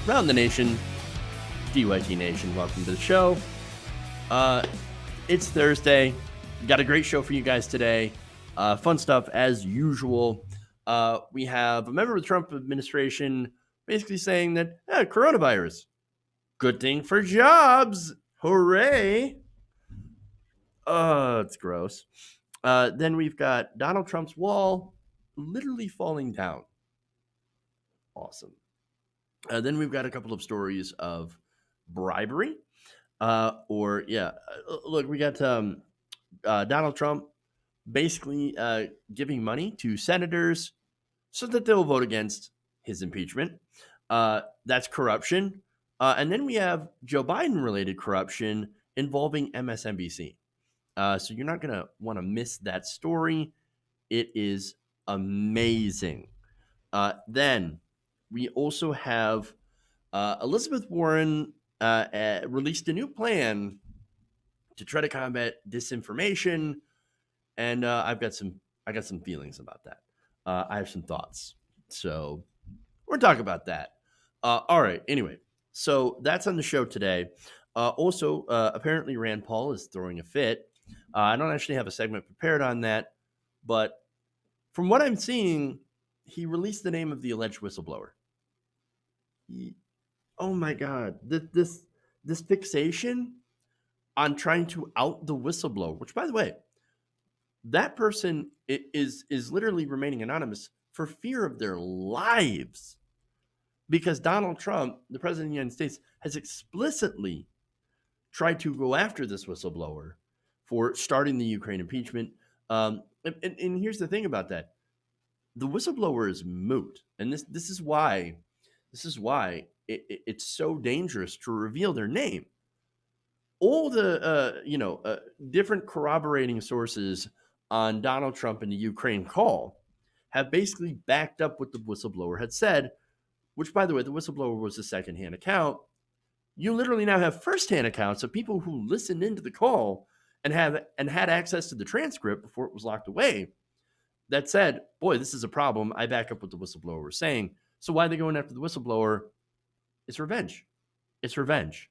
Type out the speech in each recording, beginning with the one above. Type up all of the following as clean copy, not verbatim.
around the nation, DYT Nation, welcome to the show. It's Thursday. Got a great show for you guys today. Fun stuff as usual. We have a member of the Trump administration basically saying that coronavirus, good thing for jobs. Hooray. It's gross. Then we've got Donald Trump's wall literally falling down. Awesome. Then we've got a couple of stories of bribery. Look, we got Donald Trump basically giving money to senators so that they'll vote against his impeachment. That's corruption. And then we have Joe Biden-related corruption involving MSNBC. So you're not going to want to miss that story. It is amazing. Then we also have Elizabeth Warren released a new plan to try to combat disinformation, and I got some feelings about that. I have some thoughts, so we're gonna talk about that. All right. Anyway, so that's on the show today. Also, apparently Rand Paul is throwing a fit. I don't actually have a segment prepared on that, but from what I'm seeing, he released the name of the alleged whistleblower. Oh my God, this fixation on trying to out the whistleblower, which, by the way, that person is literally remaining anonymous for fear of their lives, because Donald Trump, the president of the United States, has explicitly tried to go after this whistleblower for starting the Ukraine impeachment. And here's the thing about that: the whistleblower is moot, and this is why it's so dangerous to reveal their name. All the different corroborating sources on Donald Trump and the Ukraine call have basically backed up what the whistleblower had said, which, by the way, the whistleblower was a secondhand account. You literally now have firsthand accounts of people who listened into the call and had access to the transcript before it was locked away that said, boy, this is a problem. I back up what the whistleblower was saying. So why are they going after the whistleblower? It's revenge. It's revenge.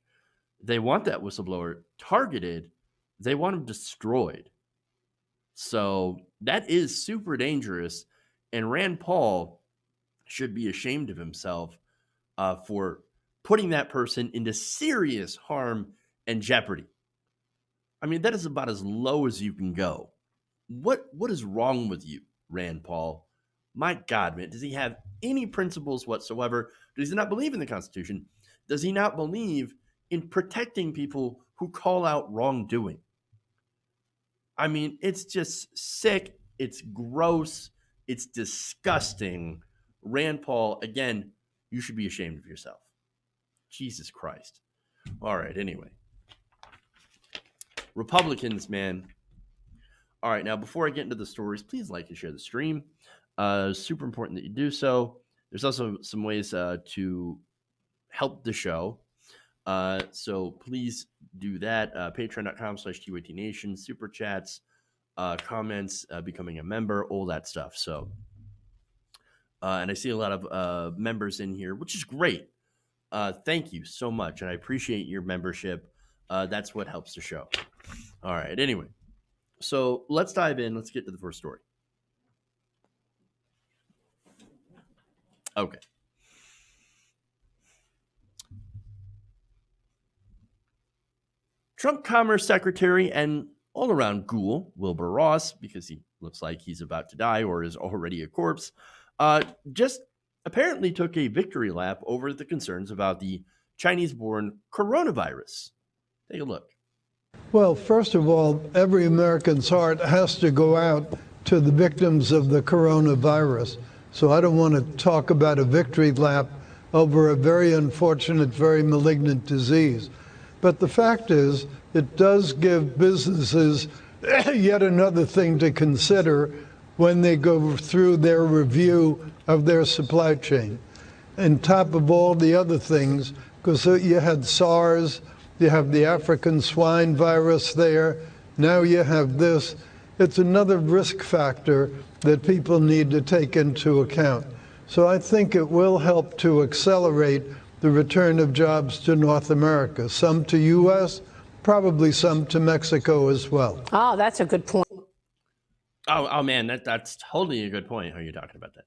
They want that whistleblower targeted. They want him destroyed. So that is super dangerous. And Rand Paul should be ashamed of himself for putting that person into serious harm and jeopardy. I mean, that is about as low as you can go. What is wrong with you, Rand Paul? My God, man, does he have any principles whatsoever? Does he not believe in the Constitution? Does he not believe in protecting people who call out wrongdoing? I mean, it's just sick. It's gross. It's disgusting. Rand Paul, again, you should be ashamed of yourself. Jesus Christ. All right, anyway. Republicans, man. All right, now before I get into the stories, please like and share the stream. Super important that you do so. There's also some ways to help the show. So please do that. Patreon.com/TYTNation, super chats, comments, becoming a member, all that stuff. So, and I see a lot of members in here, which is great. Thank you so much. And I appreciate your membership. That's what helps the show. All right. Anyway, so let's dive in. Let's get to the first story. Okay. Trump Commerce Secretary and all-around ghoul, Wilbur Ross, because he looks like he's about to die or is already a corpse, just apparently took a victory lap over the concerns about the Chinese-born coronavirus. Take a look. Well, first of all, every American's heart has to go out to the victims of the coronavirus. So I don't want to talk about a victory lap over a very unfortunate, very malignant disease. But the fact is, it does give businesses yet another thing to consider when they go through their review of their supply chain. On top of all the other things, because you had SARS, you have the African swine virus there, now you have this. It's another risk factor that people need to take into account. So I think it will help to accelerate the return of jobs to North America, some to U.S., probably some to Mexico as well. Oh, that's a good point. Oh man, that's totally a good point. How you're talking about that.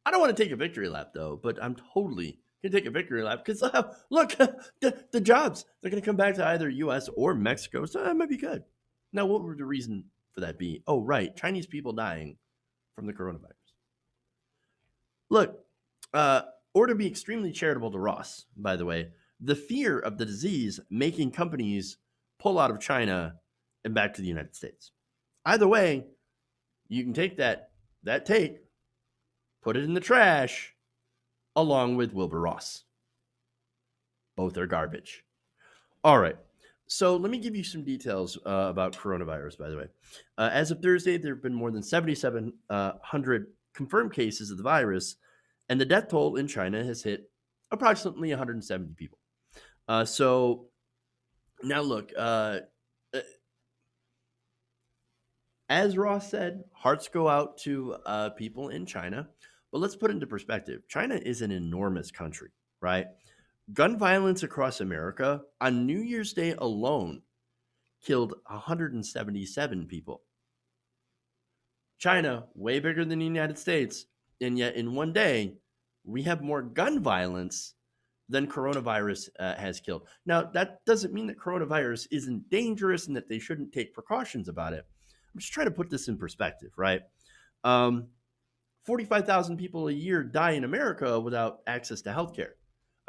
I don't want to take a victory lap though, but I'm totally gonna take a victory lap because look, the jobs they're gonna come back to either U.S. or Mexico, so that might be good. Now, what would the reason for that be? Oh, right, Chinese people dying from the coronavirus. Look, or to be extremely charitable to Ross, by the way, the fear of the disease making companies pull out of China and back to the United States. Either way, you can take that take, put it in the trash, along with Wilbur Ross. Both are garbage. All right. So let me give you some details about coronavirus, by the way. As of Thursday, there have been more than 7,700 confirmed cases of the virus, and the death toll in China has hit approximately 170 people. So now look, as Ross said, hearts go out to people in China. But let's put it into perspective. China is an enormous country, right? Gun violence across America on New Year's Day alone killed 177 people. China, way bigger than the United States, and yet in one day, we have more gun violence than coronavirus has killed. Now, that doesn't mean that coronavirus isn't dangerous and that they shouldn't take precautions about it. I'm just trying to put this in perspective, right? 45,000 people a year die in America without access to healthcare.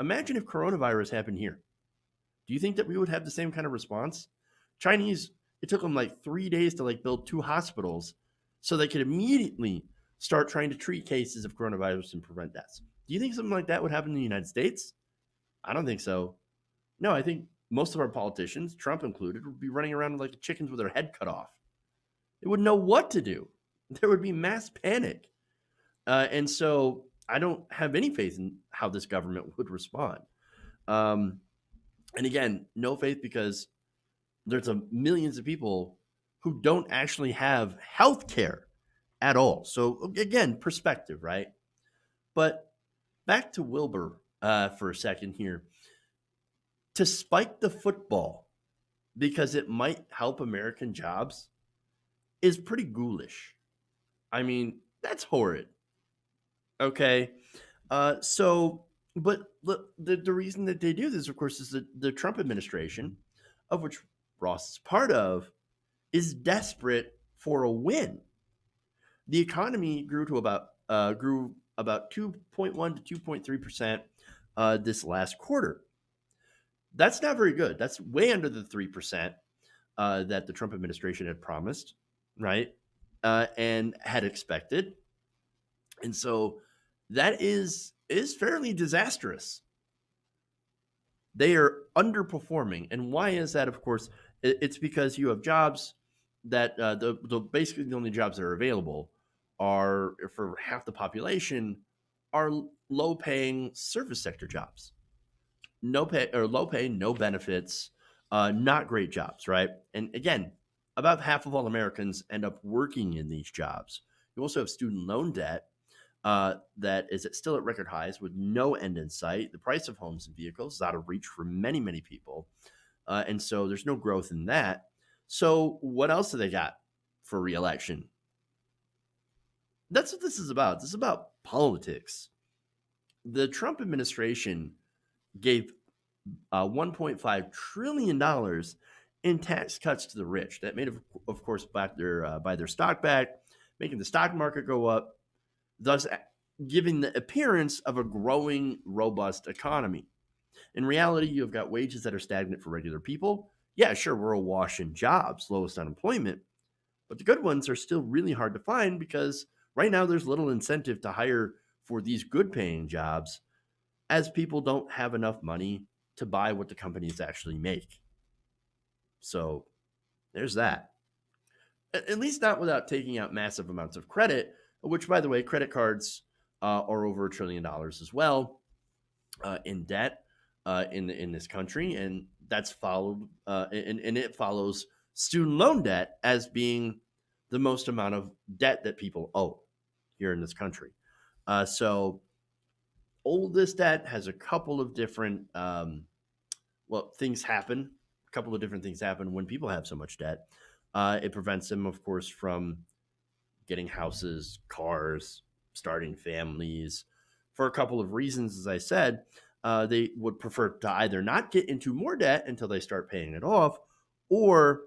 Imagine if coronavirus happened here. Do you think that we would have the same kind of response? Chinese, it took them like 3 days to build 2 hospitals so they could immediately start trying to treat cases of coronavirus and prevent deaths. Do you think something like that would happen in the United States? I don't think so. No, I think most of our politicians, Trump included, would be running around like chickens with their head cut off. They wouldn't know what to do. There would be mass panic. And so I don't have any faith in how this government would respond. And again, no faith because there's millions of people who don't actually have health care at all. So again, perspective, right? But back to Wilbur for a second here. To spike the football because it might help American jobs is pretty ghoulish. I mean, that's horrid. Okay. But the reason that they do this, of course, is that the Trump administration, of which Ross is part of, is desperate for a win. The economy grew about 2.1 to 2.3% this last quarter. That's not very good. That's way under the 3% that the Trump administration had promised, right? And had expected. And so that is fairly disastrous. They are underperforming. And why is that? Of course, it's because you have jobs that basically the only jobs that are available are, for half the population, are low paying service sector jobs. Low pay, no benefits, not great jobs, right? And again, about half of all Americans end up working in these jobs. You also have student loan debt that is still at record highs with no end in sight. The price of homes and vehicles is out of reach for many, many people. And so there's no growth in that. So what else do they got for reelection? That's what this is about. This is about politics. The Trump administration gave $1.5 trillion in tax cuts to the rich. That made, of course, buy their stock back, making the stock market go up, thus giving the appearance of a growing, robust economy. In reality, you've got wages that are stagnant for regular people. Yeah, sure, we're awash in jobs, lowest unemployment, but the good ones are still really hard to find because right now there's little incentive to hire for these good-paying jobs as people don't have enough money to buy what the companies actually make. So there's that. At least not without taking out massive amounts of credit, which, by the way, credit cards are over $1 trillion as well in debt in this country, and that's followed and it follows student loan debt as being the most amount of debt that people owe here in this country. So oldest debt has a couple of different things happen. A couple of different things happen when people have so much debt. It prevents them, of course, from getting houses, cars, starting families. For a couple of reasons, as I said, they would prefer to either not get into more debt until they start paying it off, or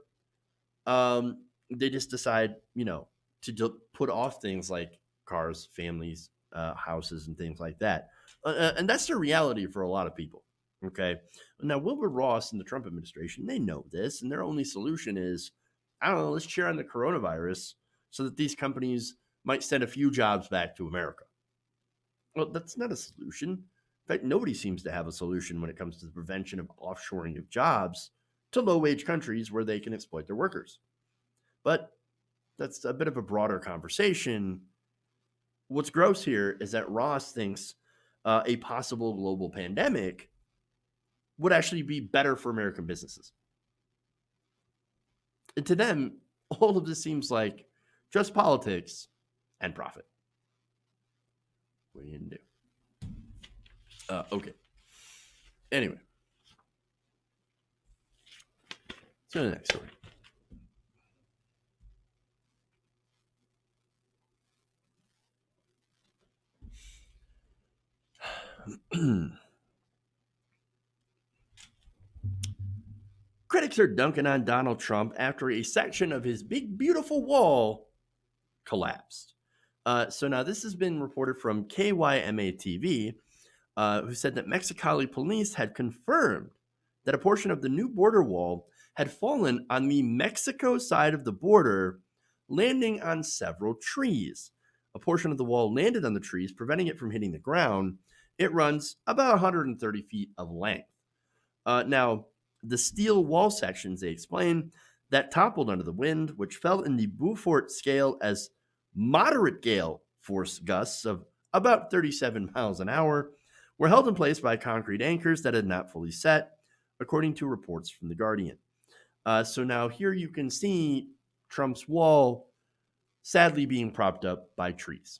they just decide, to put off things like cars, families, houses, and things like that. And that's the reality for a lot of people. Okay. Now, Wilbur Ross and the Trump administration, they know this, and their only solution is, I don't know, let's cheer on the coronavirus so that these companies might send a few jobs back to America. Well, that's not a solution. In fact, nobody seems to have a solution when it comes to the prevention of offshoring of jobs to low-wage countries where they can exploit their workers. But that's a bit of a broader conversation. What's gross here is that Ross thinks a possible global pandemic would actually be better for American businesses. And to them, all of this seems like just politics and profit. What are you going to do? Okay. Anyway. Let's go to the next story. Critics are dunking on Donald Trump after a section of his big, beautiful wall collapsed. So now this has been reported from KYMA TV, who said that Mexicali police had confirmed that a portion of the new border wall had fallen on the Mexico side of the border, landing on several trees. A portion of the wall landed on the trees, preventing it from hitting the ground. It runs about 130 feet of length. Now, the steel wall sections, they explain, that toppled under the wind, which fell in the Beaufort scale as moderate gale force gusts of about 37 miles an hour, were held in place by concrete anchors that had not fully set, according to reports from The Guardian. So now here you can see Trump's wall sadly being propped up by trees.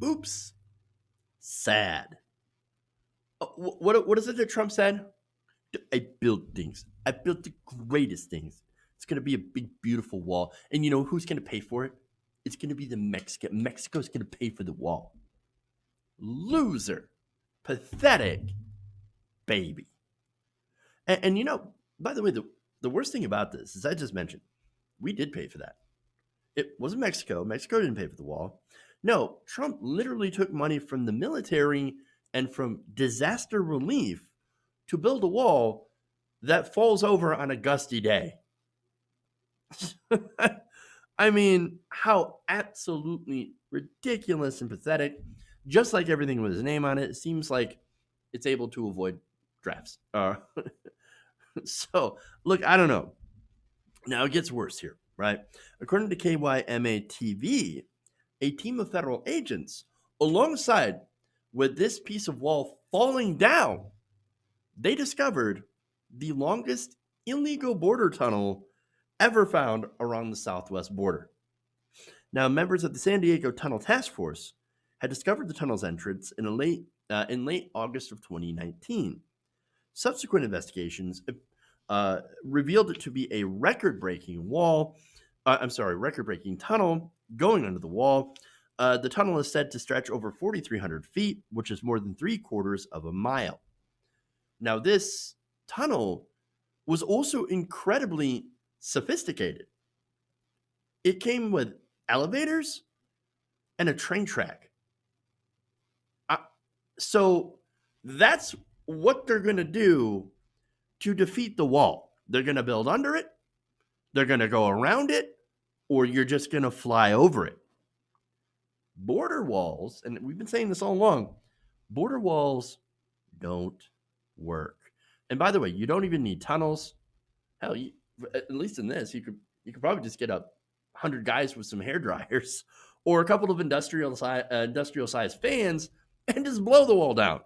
Oops. Sad. What is it that Trump said? I built things. I built the greatest things. It's going to be a big, beautiful wall. And you know who's going to pay for it? It's going to be the Mexico. Mexico's going to pay for the wall. Loser. Pathetic. Baby. And by the way, the worst thing about this is I just mentioned, we did pay for that. It wasn't Mexico. Mexico didn't pay for the wall. No, Trump literally took money from the military and from disaster relief to build a wall that falls over on a gusty day. I mean, how absolutely ridiculous and pathetic. Just like everything with his name on it, it seems like it's able to avoid drafts. So, look, I don't know. Now it gets worse here, right? According to KYMA TV, a team of federal agents, alongside with this piece of wall falling down, they discovered the longest illegal border tunnel ever found around the southwest border. Now, members of the San Diego Tunnel Task Force had discovered the tunnel's entrance in late August of 2019. Subsequent investigations revealed it to be a record-breaking tunnel going under the wall. The tunnel is said to stretch over 4,300 feet, which is more than 3/4 of a mile. Now, this tunnel was also incredibly sophisticated. It came with elevators and a train track. So that's what they're going to do to defeat the wall. They're going to build under it, they're going to go around it, or you're just going to fly over it. Border walls, and we've been saying this all along, border walls don't work. And by the way, you don't even need tunnels. Hell, at least in this, you could probably just get 100 guys with some hair dryers or a couple of industrial size fans and just blow the wall down.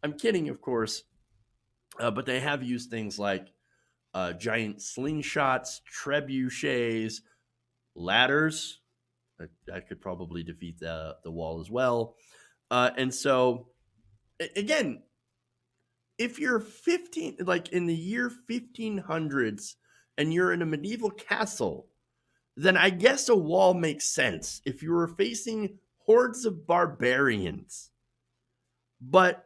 I'm kidding, of course, but they have used things like giant slingshots, trebuchets, ladders. That could probably defeat the wall as well. And so, again, if you're 15, like in the year 1500s, and you're in a medieval castle, then I guess a wall makes sense if you were facing hordes of barbarians. But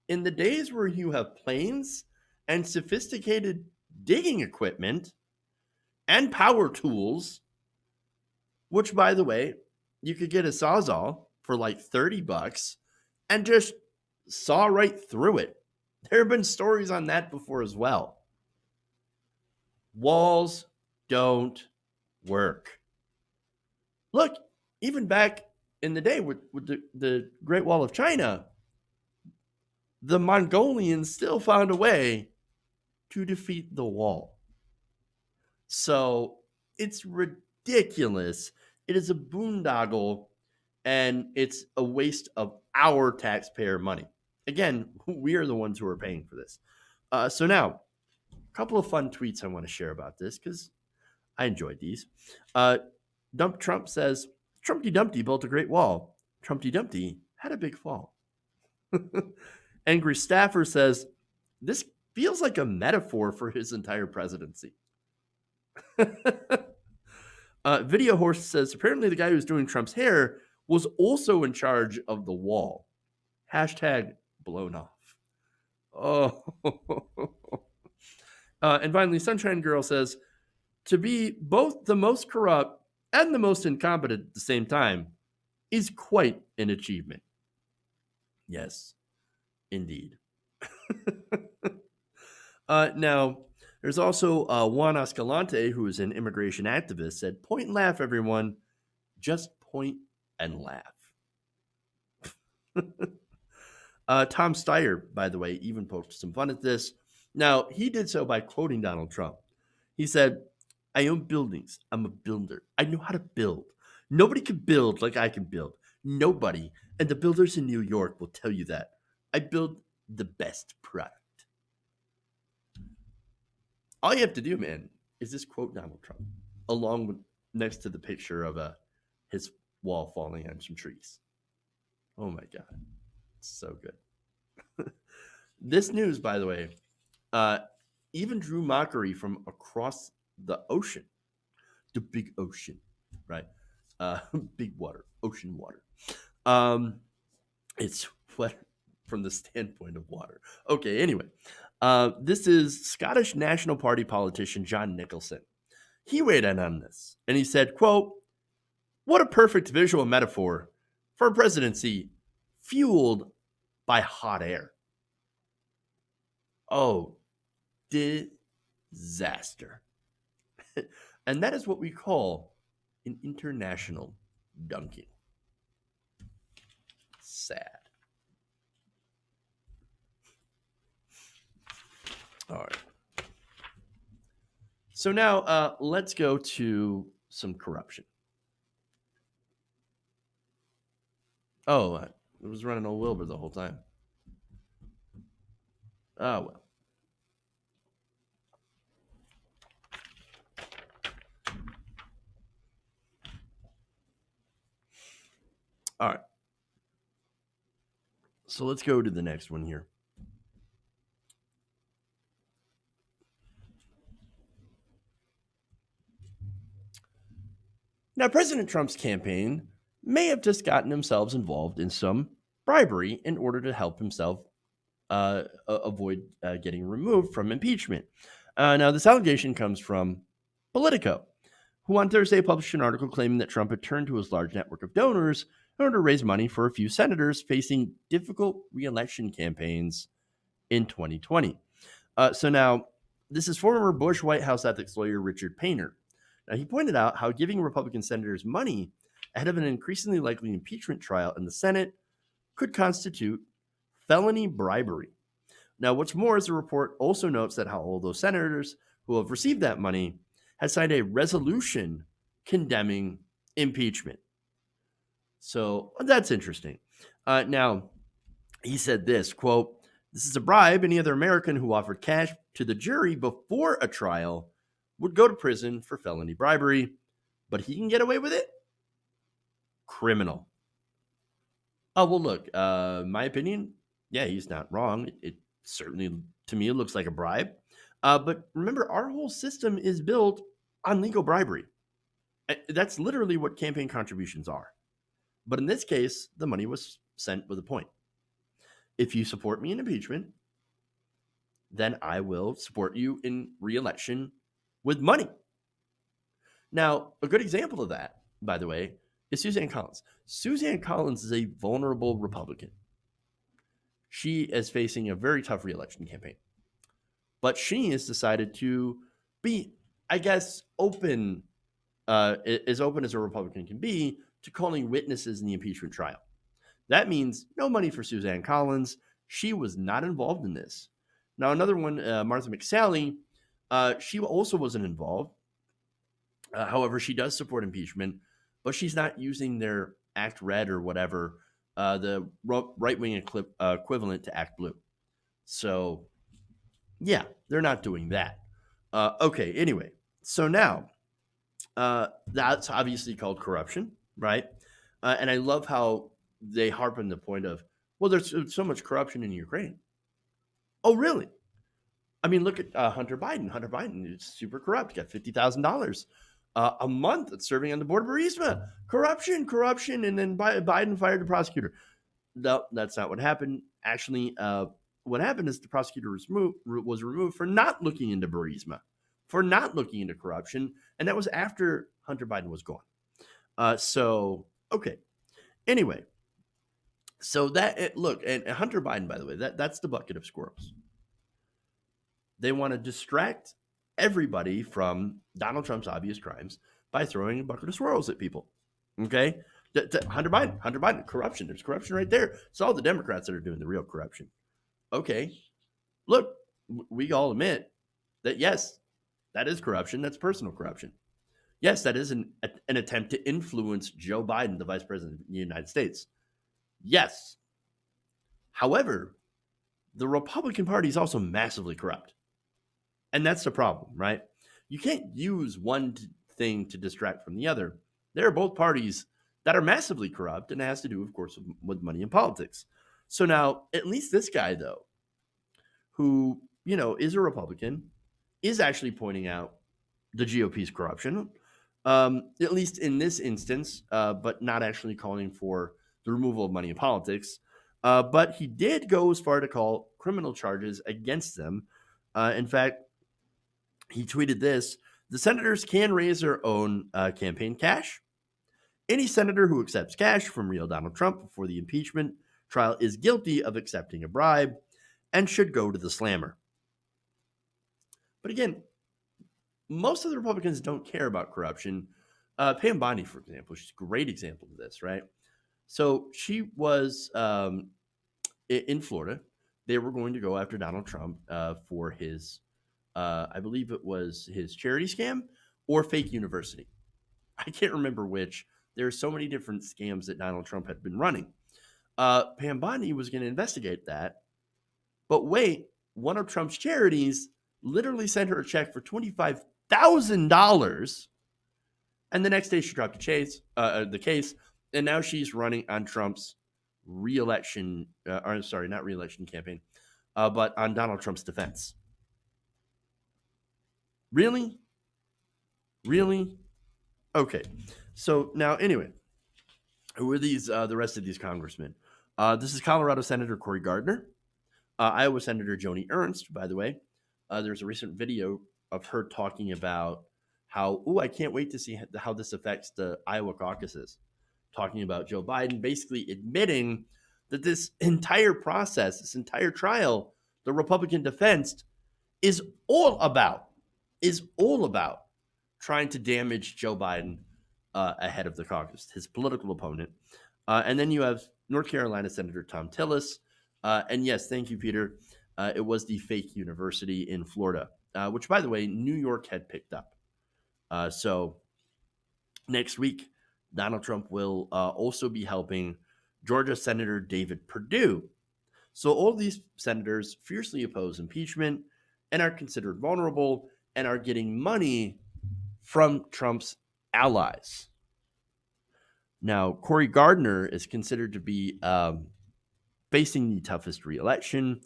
in the days where you have planes and sophisticated digging equipment and power tools, which, by the way, you could get a Sawzall for like $30 and just saw right through it. There have been stories on that before as well. Walls don't work. Look, even back in the day with the Great Wall of China, the Mongolians still found a way to defeat the wall. So it's ridiculous. It is a boondoggle, and it's a waste of our taxpayer money. Again, we are the ones who are paying for this. So now, a couple of fun tweets I want to share about this because I enjoyed these. Dump Trump says, Trumpty Dumpty built a great wall. Trumpty Dumpty had a big fall. Angry Staffer says, this feels like a metaphor for his entire presidency. Video Horse says, apparently the guy who's doing Trump's hair was also in charge of the wall. Hashtag blown off. Oh. And finally, Sunshine Girl says, to be both the most corrupt and the most incompetent at the same time is quite an achievement. Yes, indeed. Now, there's also Juan Escalante, who is an immigration activist, said, point and laugh, everyone. Just point and laugh. Tom Steyer, by the way, even poked some fun at this. Now, he did so by quoting Donald Trump. He said, I own buildings. I'm a builder. I know how to build. Nobody can build like I can build. Nobody. And the builders in New York will tell you that. I build the best product. All you have to do, man, is just quote Donald Trump along with next to the picture of his wall falling on some trees. Oh my God. It's so good. This news, by the way, even drew mockery from across the ocean. The big ocean, right? Big water, ocean water. It's what from the standpoint of water. Okay, anyway. This is Scottish National Party politician John Nicholson. He weighed in on this, and he said, quote, what a perfect visual metaphor for a presidency fueled by hot air. Oh, disaster. And that is what we call an international dunking. Sad. All right. So now let's go to some corruption. Oh, it was running old Wilbur the whole time. Oh, well. All right. So let's go to the next one here. Now, President Trump's campaign may have just gotten themselves involved in some bribery in order to help himself avoid getting removed from impeachment. Now, this allegation comes from Politico, who on Thursday published an article claiming that Trump had turned to his large network of donors in order to raise money for a few senators facing difficult re-election campaigns in 2020. So now, this is former Bush White House ethics lawyer Richard Painter. Now, he pointed out how giving Republican senators money ahead of an increasingly likely impeachment trial in the Senate could constitute felony bribery. Now, what's more is the report also notes that how all those senators who have received that money had signed a resolution condemning impeachment. So that's interesting. Now, he said this, quote, "This is a bribe. Any other American who offered cash to the jury before a trial would go to prison for felony bribery, but he can get away with it? Criminal." Oh, well, look, my opinion, yeah, he's not wrong. It certainly, to me, it looks like a bribe. But remember, our whole system is built on legal bribery. That's literally what campaign contributions are. But in this case, the money was sent with a point. If you support me in impeachment, then I will support you in re-election with money. Now, a good example of that, by the way, is Suzanne Collins. Suzanne Collins is a vulnerable Republican. She is facing a very tough re-election campaign. But she has decided to be, I guess, open, as open as a Republican can be, to calling witnesses in the impeachment trial. That means no money for Suzanne Collins. She was not involved in this. Now, another one, Martha McSally, she also wasn't involved. However, she does support impeachment, but she's not using their Act Red or whatever, the right-wing equivalent to Act Blue. So, yeah, they're not doing that. Okay, anyway, so now that's obviously called corruption, right? And I love how they harp on the point of, well, there's so much corruption in Ukraine. Oh, really? I mean, look at Hunter Biden. Hunter Biden is super corrupt. Got $50,000 a month serving on the board of Burisma. Corruption. And then Biden fired the prosecutor. No, that's not what happened. Actually, what happened is the prosecutor was removed for not looking into Burisma, for not looking into corruption. And that was after Hunter Biden was gone. So, okay. Anyway, so look, and Hunter Biden, by the way, that's the bucket of squirrels. They want to distract everybody from Donald Trump's obvious crimes by throwing a bucket of squirrels at people. Okay? Hunter Biden, corruption. There's corruption right there. It's all the Democrats that are doing the real corruption. Okay. Look, we all admit that, yes, that is corruption. That's personal corruption. Yes, that is an attempt to influence Joe Biden, the vice president of the United States. Yes. However, the Republican Party is also massively corrupt. And that's the problem, right? You can't use one thing to distract from the other. There are both parties that are massively corrupt, and it has to do, of course, with money and politics. So now, at least this guy, though, who, is a Republican, is actually pointing out the GOP's corruption, at least in this instance, but not actually calling for the removal of money in politics. But he did go as far to call criminal charges against them. In fact, he tweeted this: "The senators can raise their own campaign cash. Any senator who accepts cash from real Donald Trump before the impeachment trial is guilty of accepting a bribe and should go to the slammer." But again, most of the Republicans don't care about corruption. Pam Bondi, for example, she's a great example of this, right? So she was in Florida. They were going to go after Donald Trump for his, I believe it was his charity scam or fake university. I can't remember which. There are so many different scams that Donald Trump had been running. Pam Bondi was going to investigate that. But wait, one of Trump's charities literally sent her a check for $25,000. And the next day she dropped the case. And now she's running on Trump's re-election, not re-election campaign, but on Donald Trump's defense. Really? Okay. So now, anyway, who are these? The rest of these congressmen. This is Colorado Senator Cory Gardner, Iowa Senator Joni Ernst. By the way, there's a recent video of her talking about how, I can't wait to see how this affects the Iowa caucuses. Talking about Joe Biden, basically admitting that this entire process, this entire trial, the Republican defense is all about trying to damage Joe Biden ahead of the caucus, his political opponent. And then you have North Carolina Senator Thom Tillis. And yes, thank you, Peter. It was the fake university in Florida, which, by the way, New York had picked up. So next week, Donald Trump will also be helping Georgia Senator David Perdue. So all these senators fiercely oppose impeachment and are considered vulnerable and are getting money from Trump's allies. Now, Cory Gardner is considered to be facing the toughest reelection.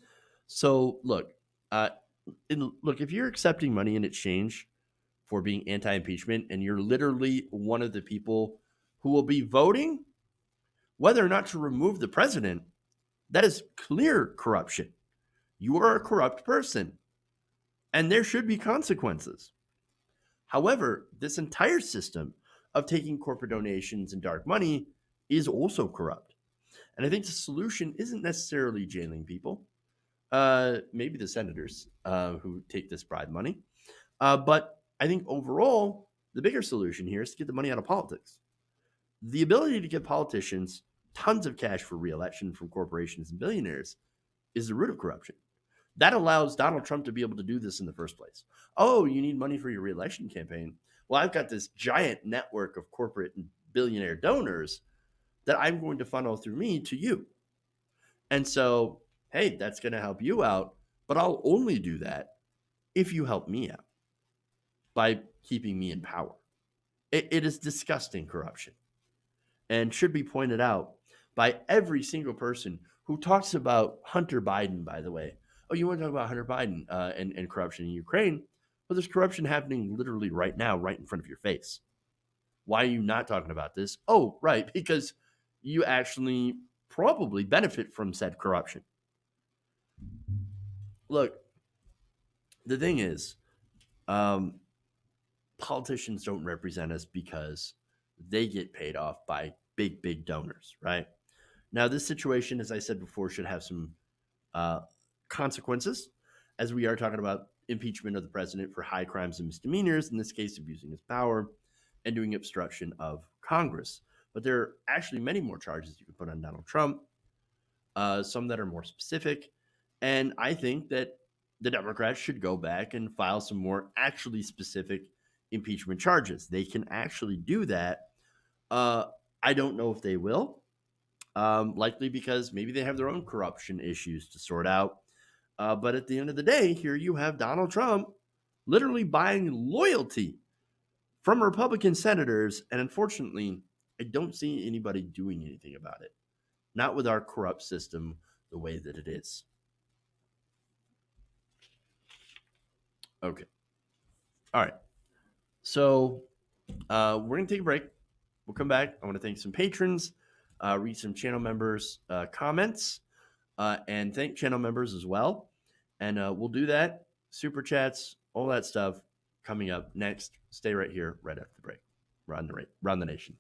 So, look, if you're accepting money in exchange for being anti-impeachment, and you're literally one of the people who will be voting whether or not to remove the president, that is clear corruption. You are a corrupt person, and there should be consequences. However, this entire system of taking corporate donations and dark money is also corrupt. And I think the solution isn't necessarily jailing people, maybe the senators who take this bribe money. But I think overall, the bigger solution here is to get the money out of politics. The ability to give politicians tons of cash for reelection from corporations and billionaires is the root of corruption. That allows Donald Trump to be able to do this in the first place. Oh, you need money for your reelection campaign? Well, I've got this giant network of corporate and billionaire donors that I'm going to funnel through me to you. And so, hey, that's going to help you out, but I'll only do that if you help me out by keeping me in power. It is disgusting corruption and should be pointed out by every single person who talks about Hunter Biden, by the way. Oh, you want to talk about Hunter Biden and corruption in Ukraine? Well, there's corruption happening literally right now, right in front of your face. Why are you not talking about this? Oh, right, because you actually probably benefit from said corruption. Look, the thing is, politicians don't represent us because they get paid off by big donors, right? Now, this situation, as I said before, should have some consequences, as we are talking about impeachment of the president for high crimes and misdemeanors, in this case, abusing his power and doing obstruction of Congress. But there are actually many more charges you can put on Donald Trump, some that are more specific. And I think that the Democrats should go back and file some more actually specific impeachment charges. They can actually do that. I don't know if they will, likely because maybe they have their own corruption issues to sort out. But at the end of the day, here you have Donald Trump literally buying loyalty from Republican senators. And unfortunately, I don't see anybody doing anything about it. Not with our corrupt system the way that it is. Okay. All right. So we're going to take a break. We'll come back. I want to thank some patrons, read some channel members' comments, and thank channel members as well. And we'll do that. Super chats, all that stuff coming up next. Stay right here, right after the break. Run the nation.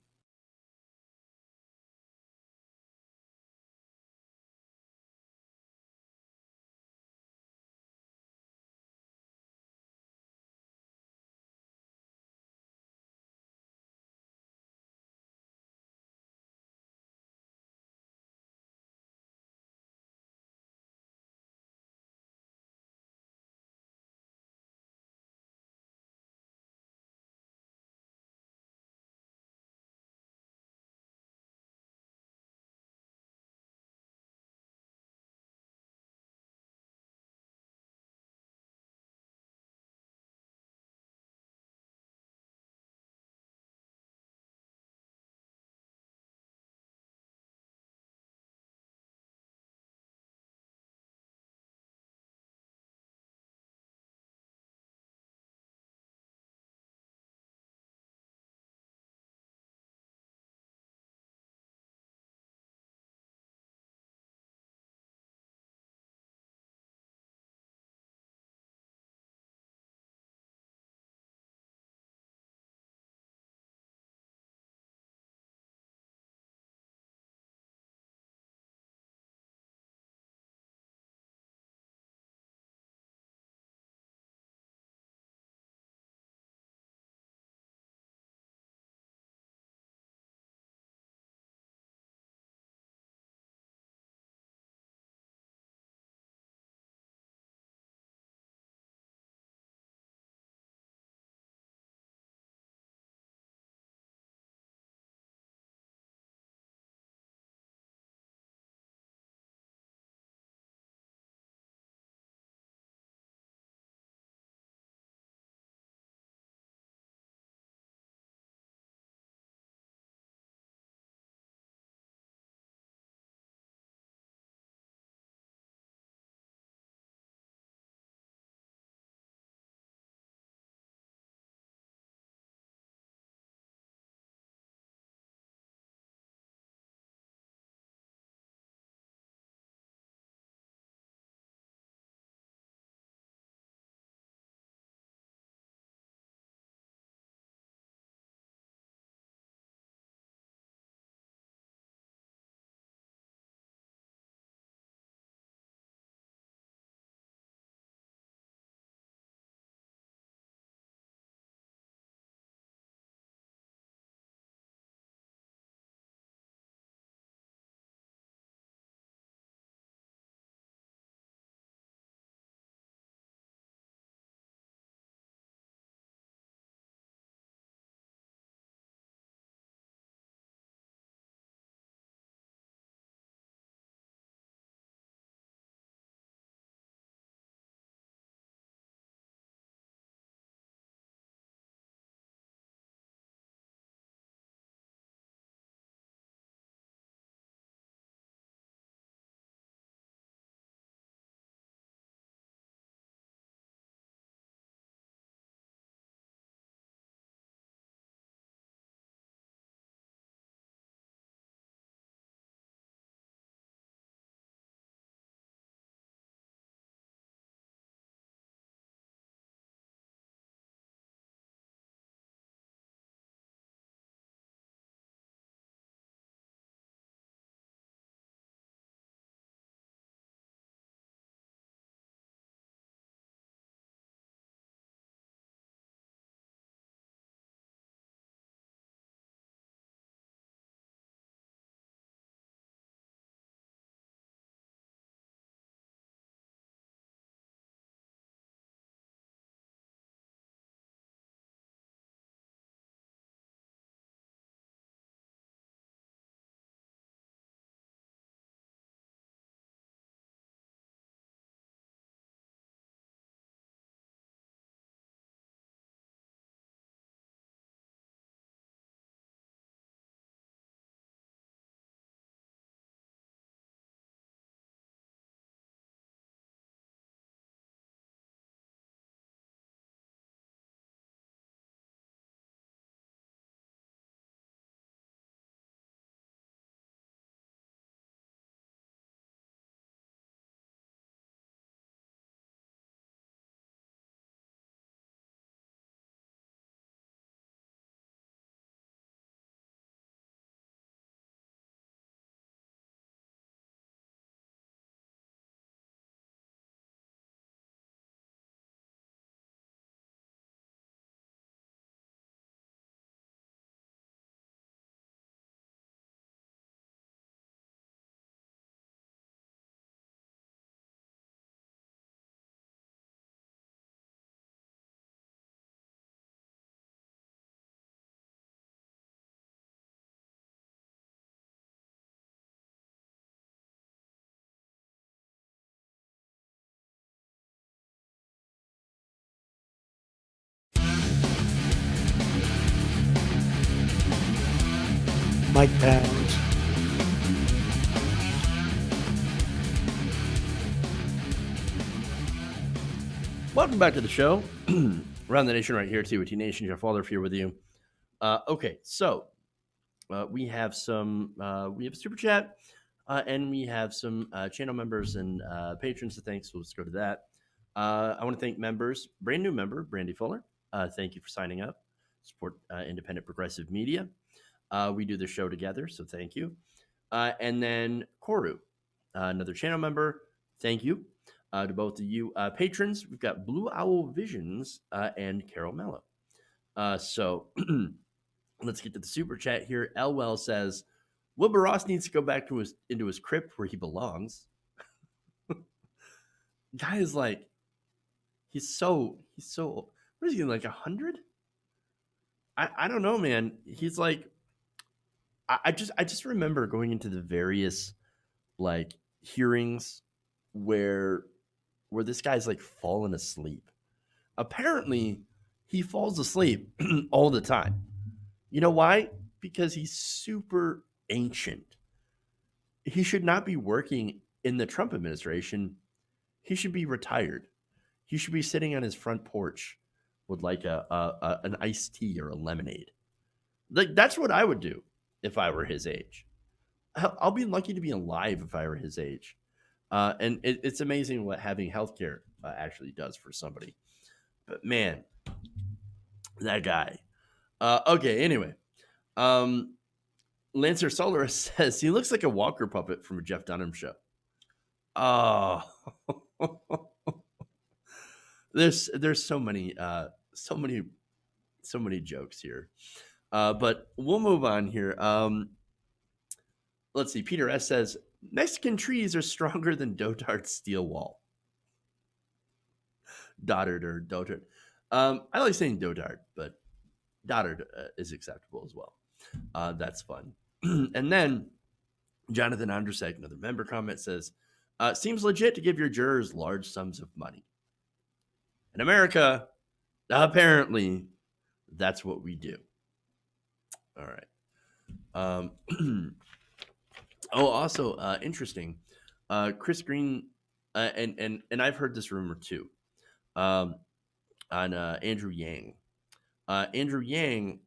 like that. Welcome back to the show. Around the Nation right here, TWT Nation. Jeff Waldorf here with you. Okay, so we have we have a super chat, and we have some channel members and patrons to thank. So let's go to that. I want to thank members, brand new member Brandy Fuller. Thank you for signing up. Support independent progressive media. We do the show together, so thank you. And then Koru, another channel member. Thank you to both of you patrons. We've got Blue Owl Visions and Carol Mello. So let's get to the super chat here. Elwell says, Wilbur Ross needs to go back to into his crypt where he belongs. Guy is like, he's so, what is he, like 100? I don't know, man. He's like, I just remember going into the various like hearings where this guy's like falling asleep. Apparently, he falls asleep all the time. You know why? Because he's super ancient. He should not be working in the Trump administration. He should be retired. He should be sitting on his front porch with like an iced tea or a lemonade. Like that's what I would do if I were his age. I'll be lucky to be alive if I were his age. And it's amazing what having healthcare actually does for somebody. But man, that guy. Okay, anyway. Lancer Solar says he looks like a Walker puppet from a Jeff Dunham show. Oh, there's so many jokes here. But we'll move on here. Let's see. Peter S says Mexican trees are stronger than Dotard's steel wall. Dotard or Dotard. I like saying Dotard, but Dotard is acceptable as well. That's fun. And then Jonathan Andrzejczyk, another member comment, says, seems legit to give your jurors large sums of money. In America, apparently, that's what we do. All right. Also interesting. Chris Green, and I've heard this rumor too, on Andrew Yang. Andrew Yang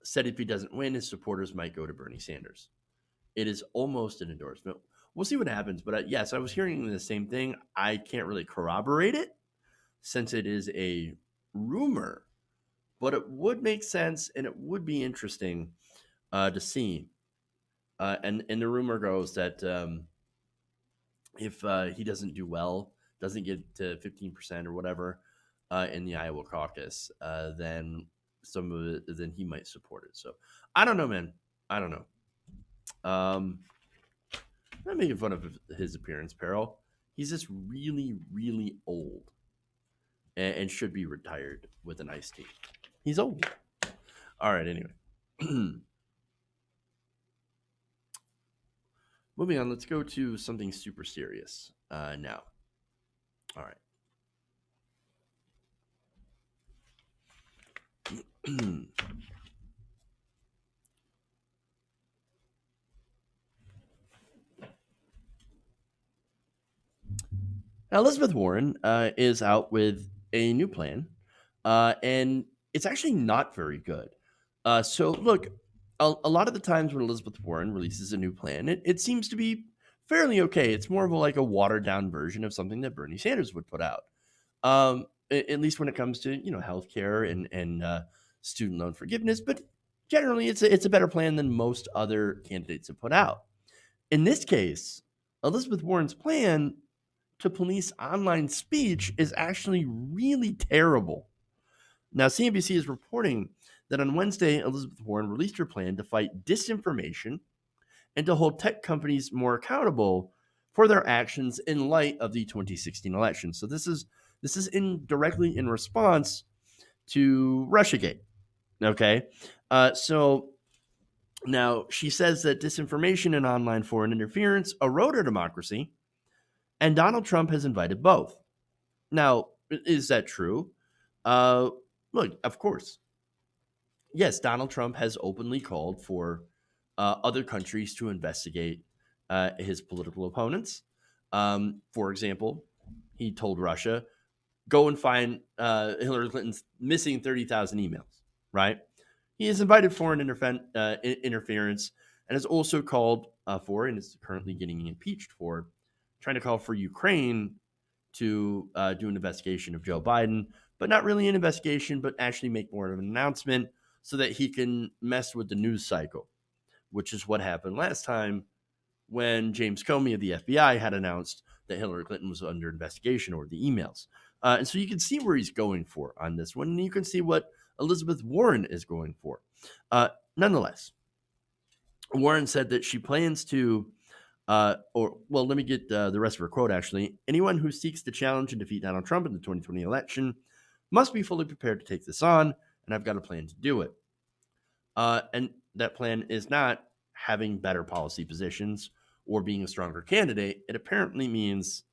said if he doesn't win, his supporters might go to Bernie Sanders. It is almost an endorsement. We'll see what happens. But yes, I was hearing the same thing. I can't really corroborate it since it is a rumor, but it would make sense and it would be interesting to see. And the rumor goes that if he doesn't do well, doesn't get to 15% or whatever in the Iowa caucus, then some of it, then he might support it. So I don't know, man. I don't know. I'm not making fun of his appearance, Peril. He's just really, really old and should be retired with an iced tea. He's old. All right, anyway. Moving on, let's go to something super serious now. All right. Now, Elizabeth Warren is out with a new plan, and it's actually not very good. So, look, a lot of the times when Elizabeth Warren releases a new plan, it seems to be fairly okay. It's more of like a watered down version of something that Bernie Sanders would put out, at least when it comes to healthcare and student loan forgiveness. But generally, it's a better plan than most other candidates have put out. In this case, Elizabeth Warren's plan to police online speech is actually really terrible. Now, CNBC is reporting that on Wednesday, Elizabeth Warren released her plan to fight disinformation and to hold tech companies more accountable for their actions in light of the 2016 election. So this is directly in response to Russiagate. Okay, so now she says that disinformation and online foreign interference erode our democracy, and Donald Trump has invited both. Now, is that true? Look, of course. Yes, Donald Trump has openly called for other countries to investigate his political opponents. For example, he told Russia, go and find Hillary Clinton's missing 30,000 emails, right? He has invited foreign interference and has also called for, and is currently getting impeached for, trying to call for Ukraine to do an investigation of Joe Biden, but not really an investigation, but actually make more of an announcement so that he can mess with the news cycle, which is what happened last time when James Comey of the FBI had announced that Hillary Clinton was under investigation over the emails. And so you can see where he's going for on this one, and you can see what Elizabeth Warren is going for. Nonetheless, Warren said that she plans to, let me get the rest of her quote actually. Anyone who seeks to challenge and defeat Donald Trump in the 2020 election must be fully prepared to take this on, and I've got a plan to do it. And that plan is not having better policy positions or being a stronger candidate. It apparently means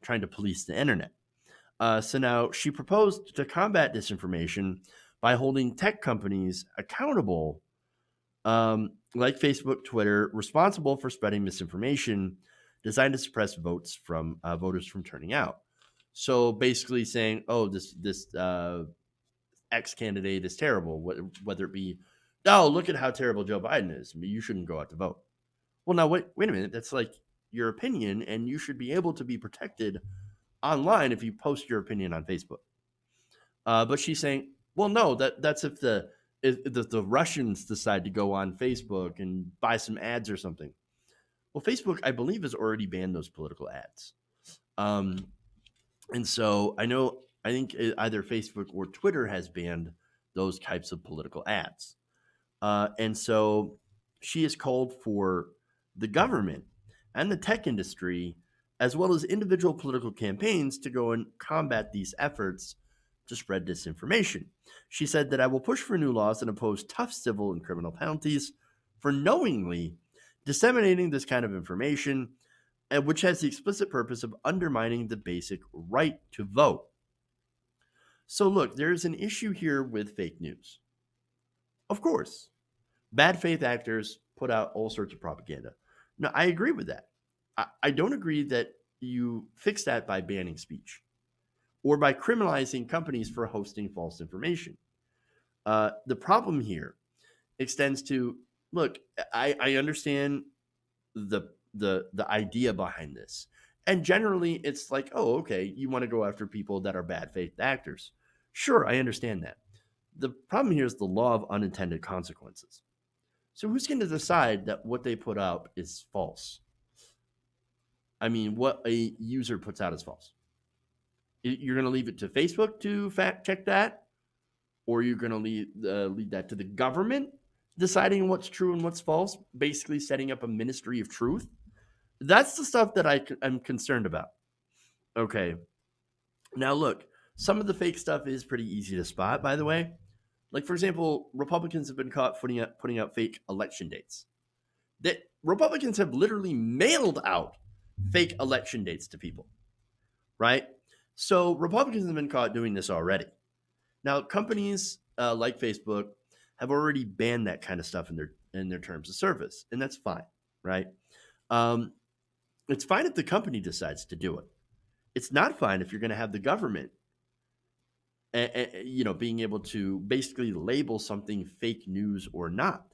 trying to police the internet. So now she proposed to combat disinformation by holding tech companies accountable, like Facebook, Twitter, responsible for spreading misinformation designed to suppress voters from turning out. So basically saying, oh, this X candidate is terrible, whether it be, oh, look at how terrible Joe Biden is, you shouldn't go out to vote. Well, now wait a minute, that's like your opinion, and you should be able to be protected online if you post your opinion on Facebook. But she's saying, well, no, that's if the Russians decide to go on Facebook and buy some ads or something. Well, Facebook, I believe, has already banned those political ads. And so I think either Facebook or Twitter has banned those types of political ads. And so she has called for the government and the tech industry, as well as individual political campaigns, to go and combat these efforts to spread disinformation. She said that I will push for new laws and impose tough civil and criminal penalties for knowingly disseminating this kind of information, which has the explicit purpose of undermining the basic right to vote. So look, there's an issue here with fake news. Of course, bad faith actors put out all sorts of propaganda. Now, I agree with that. I don't agree that you fix that by banning speech or by criminalizing companies for hosting false information. The problem here extends to, look, I understand the idea behind this. And generally, it's like, oh, okay, you want to go after people that are bad faith actors. Sure, I understand that. The problem here is the law of unintended consequences. So who's going to decide that what they put out is false? I mean, what a user puts out is false. You're going to leave it to Facebook to fact check that? Or you're going to leave that to the government deciding what's true and what's false, basically setting up a ministry of truth? That's the stuff that I'm concerned about. Okay. Now, look, some of the fake stuff is pretty easy to spot, by the way. Like, for example, Republicans have been caught putting out fake election dates. That Republicans have literally mailed out fake election dates to people, right? So Republicans have been caught doing this already. Now, companies like Facebook have already banned that kind of stuff in their terms of service, and that's fine, right? It's fine if the company decides to do it. It's not fine if you're going to have the government being able to basically label something fake news or not,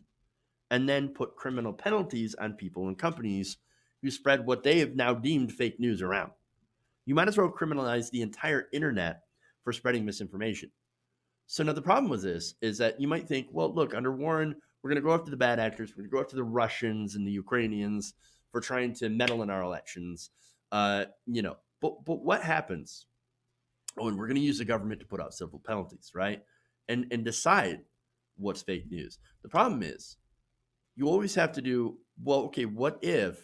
and then put criminal penalties on people and companies who spread what they have now deemed fake news around. You might as well criminalize the entire internet for spreading misinformation. So now the problem with this is that you might think, well, look, under Warren, we're going to go after the bad actors. We're going to go after the Russians and the Ukrainians for trying to meddle in our elections. But what happens when we're going to use the government to put out civil penalties, right? And decide what's fake news. The problem is you always have to do, well, okay, what if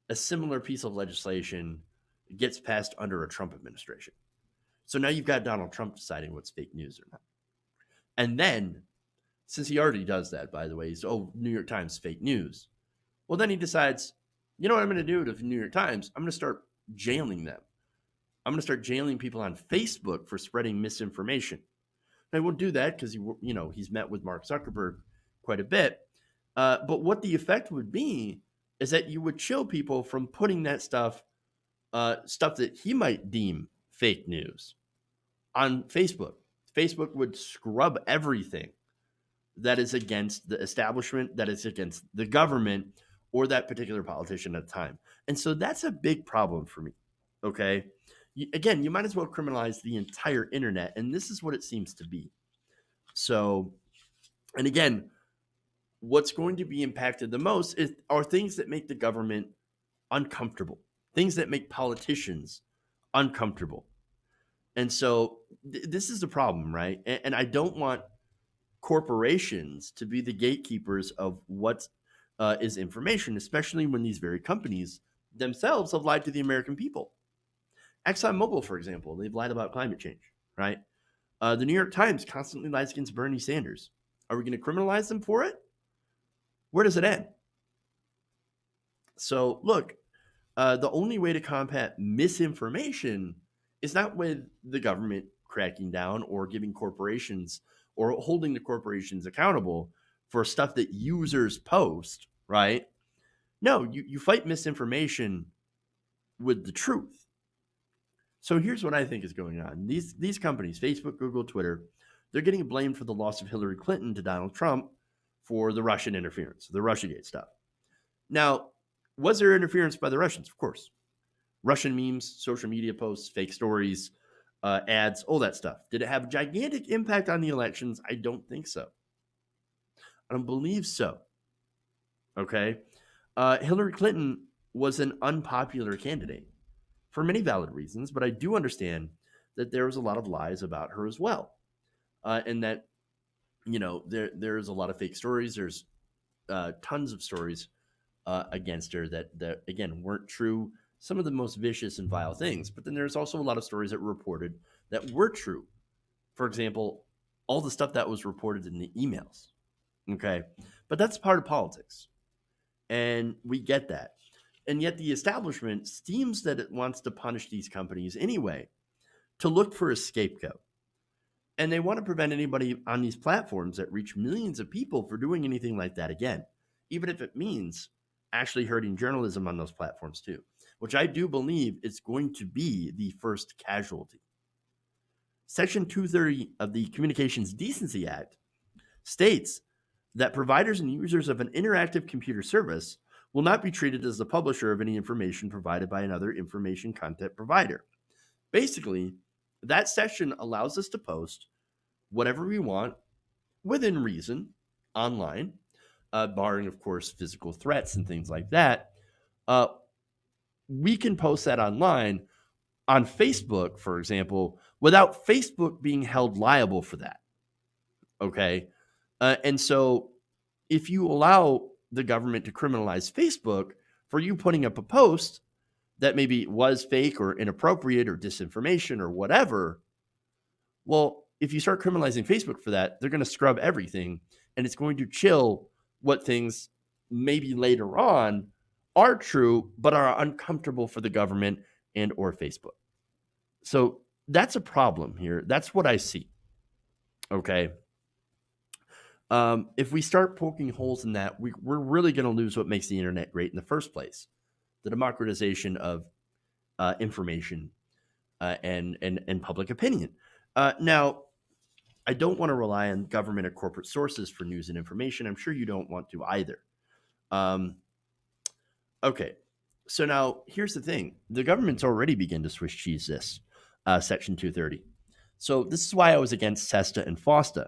a similar piece of legislation gets passed under a Trump administration? So now you've got Donald Trump deciding what's fake news or not. And then, since he already does that, by the way, he's, New York Times fake news. Well, then he decides, you know what I'm going to do to the New York Times? I'm going to start jailing them. I'm going to start jailing people on Facebook for spreading misinformation. And I won't do that because he's met with Mark Zuckerberg quite a bit. But what the effect would be is that you would chill people from putting that stuff that he might deem fake news on Facebook. Facebook would scrub everything that is against the establishment, that is against the government, or that particular politician at the time. And so that's a big problem for me. Okay. Again, you might as well criminalize the entire internet. And this is what it seems to be. So, and again, what's going to be impacted the most are things that make the government uncomfortable, things that make politicians uncomfortable. And so this is the problem, right? And I don't want corporations to be the gatekeepers of what is information, especially when these very companies themselves have lied to the American people. ExxonMobil, for example, they've lied about climate change, right? The New York Times constantly lies against Bernie Sanders. Are we going to criminalize them for it? Where does it end? So, look, the only way to combat misinformation is not with the government cracking down or giving corporations or holding the corporations accountable for stuff that users post, right? No, you fight misinformation with the truth. So here's what I think is going on. These companies, Facebook, Google, Twitter, they're getting blamed for the loss of Hillary Clinton to Donald Trump for the Russian interference, the Russiagate stuff. Now, was there interference by the Russians? Of course. Russian memes, social media posts, fake stories, ads, all that stuff. Did it have a gigantic impact on the elections? I don't think so. I don't believe so. Okay. Hillary Clinton was an unpopular candidate for many valid reasons, but I do understand that there was a lot of lies about her as well. And that, there's a lot of fake stories. There's tons of stories against her that, again, weren't true. Some of the most vicious and vile things. But then there's also a lot of stories that were reported that were true. For example, all the stuff that was reported in the emails. Okay. But that's part of politics. And we get that. And yet the establishment seems that it wants to punish these companies anyway, to look for a scapegoat. And they want to prevent anybody on these platforms that reach millions of people for doing anything like that again, even if it means actually hurting journalism on those platforms too, which I do believe is going to be the first casualty. Section 230 of the Communications Decency Act states that providers and users of an interactive computer service will not be treated as the publisher of any information provided by another information content provider. Basically, that section allows us to post whatever we want within reason online, barring, of course, physical threats and things like that. We can post that online on Facebook, for example, without Facebook being held liable for that. Okay. And so if you allow the government to criminalize Facebook for you putting up a post that maybe was fake or inappropriate or disinformation or whatever, well, if you start criminalizing Facebook for that, they're going to scrub everything, and it's going to chill what things maybe later on are true but are uncomfortable for the government and or Facebook. So that's a problem here. That's what I see. Okay. If we start poking holes in that, we're really going to lose what makes the internet great in the first place: the democratization of information and public opinion. Now, I don't want to rely on government or corporate sources for news and information. I'm sure you don't want to either. Okay, so now here's the thing: the government's already begun to Swiss cheese this Section 230. So this is why I was against SESTA and FOSTA.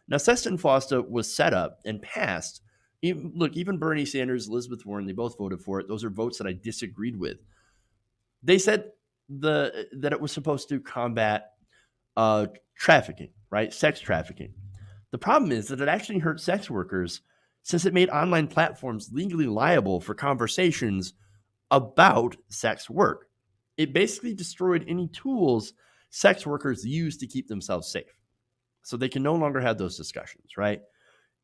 Now, SESTA and FOSTA was set up and passed. Even Bernie Sanders, Elizabeth Warren, they both voted for it. Those are votes that I disagreed with. They said that it was supposed to combat trafficking, right? Sex trafficking. The problem is that it actually hurt sex workers since it made online platforms legally liable for conversations about sex work. It basically destroyed any tools sex workers use to keep themselves safe. So they can no longer have those discussions, right?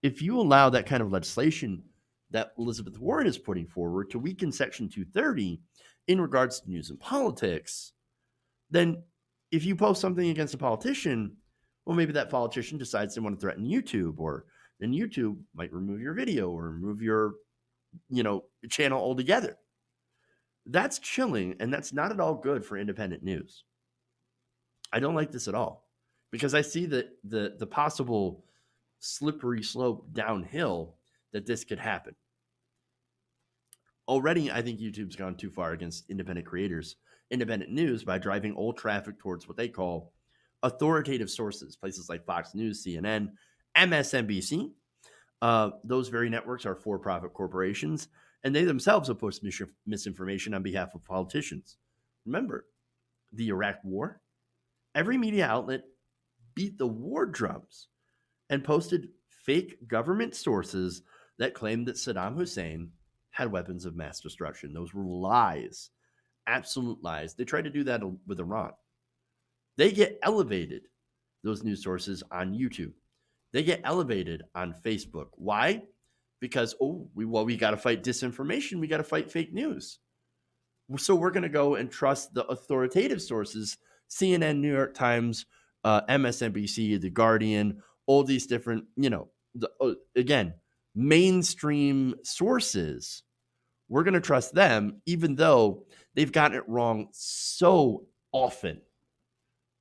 If you allow that kind of legislation that Elizabeth Warren is putting forward to weaken Section 230 in regards to news and politics, then if you post something against a politician, well, maybe that politician decides they want to threaten YouTube or then YouTube might remove your video or remove your, channel altogether. That's chilling, and that's not at all good for independent news. I don't like this at all because I see the possible slippery slope downhill that this could happen. Already, I think YouTube's gone too far against independent creators, independent news, by driving all traffic towards what they call authoritative sources, places like Fox News, CNN, MSNBC. Those very networks are for-profit corporations, and they themselves have pushed misinformation on behalf of politicians. Remember, the Iraq War? Every media outlet beat the war drums and posted fake government sources that claimed that Saddam Hussein had weapons of mass destruction. Those were lies, absolute lies. They tried to do that with Iran. They get elevated, those news sources, on YouTube. They get elevated on Facebook. Why? Because, we got to fight disinformation. We got to fight fake news. So we're going to go and trust the authoritative sources, CNN, New York Times, MSNBC, The Guardian, all these different, again, mainstream sources. We're going to trust them, even though they've gotten it wrong so often